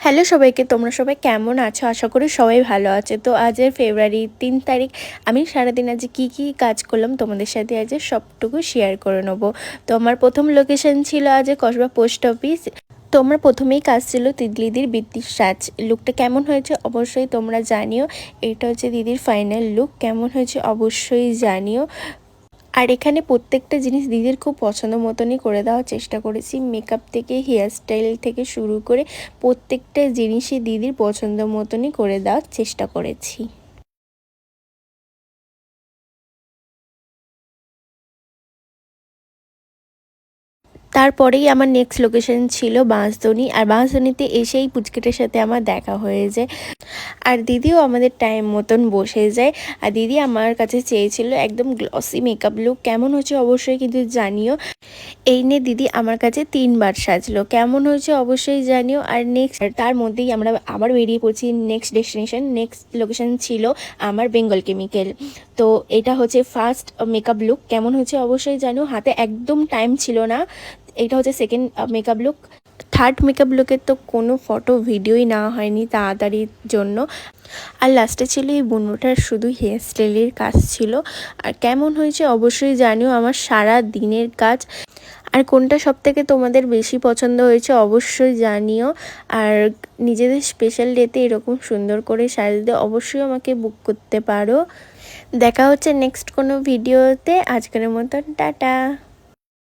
Hello সবাইকে, তোমরা সবাই কেমন আছো? আশা করি সবাই ভালো আছে। তো আজের ফেব্রুয়ারি 3 তারিখ আমি সারাদিন আজ কি কাজ করলাম তোমাদের সাথে আজ সবটুকু শেয়ার করে নেবো। তো আমার প্রথম লোকেশন ছিল আজ কসবা পোস্ট অফিস। তো আমার প্রথমেই কাজ ছিল দিদির বৃত্তির সাজ। লুকটা কেমন হয়েছে অবশ্যই তোমরা জানিও। এটা হচ্ছে দিদির ফাইনাল লুক, কেমন হয়েছে অবশ্যই জানিও। আর এখানে প্রত্যেকটা জিনিস দিদির খুব পছন্দ মতনই করে দেওয়ার চেষ্টা করেছি। মেকআপ থেকে হেয়ার স্টাইল থেকে শুরু করে প্রত্যেকটা জিনিসই দিদির পছন্দ মতনই করে দেওয়ার চেষ্টা করেছি। তারপরেই আমার নেক্সট লোকেশন ছিল বাঁশদ্রোণী। আর বাঁশদ্রোণীতে এসেই পুচকিটার সাথে আমার দেখা হয়ে যায়। আর দিদিও আমাদের টাইম মতন বসে যায়। আর দিদি আমার কাছে চেয়েছিল একদম গ্লসি মেকআপ লুক, কেমন হচ্ছে অবশ্যই কিন্তু জানিও। এই নিয়ে দিদি আমার কাছে 3বার সাজলো, কেমন হয়েছে অবশ্যই জানিও। আর নেক্সট তার মধ্যেই আমরা আবার বেরিয়ে পড়ছি নেক্সট ডেস্টিনেশন। নেক্সট লোকেশন ছিল আমার বেঙ্গল কেমিক্যাল। তো এটা হচ্ছে ফার্স্ট মেকআপ লুক, কেমন হয়েছে অবশ্যই জানিও। হাতে একদম টাইম ছিল না। এটা হচ্ছে second makeup look. Third makeup লুকের তো কোনো ফটো ভিডিওই নেওয়া হয়নি তাড়াতাড়ির জন্য। আর লাস্টে ছিল এই বুনোটার শুধু হেয়ার স্টাইলের কাজ ছিল। আর কেমন হয়েছে অবশ্যই জানিও। আমার সারা দিনের কাজ। আর কোনটা সবথেকে তোমাদের বেশি পছন্দ হয়েছে অবশ্যই জানিও। আর নিজেদের স্পেশাল ডেতে এরকম সুন্দর করে সাজতে অবশ্যই আমাকে বুক করতে পারো। দেখা হচ্ছে নেক্সট কোনো ভিডিওতে। আজকের মতন টাটা।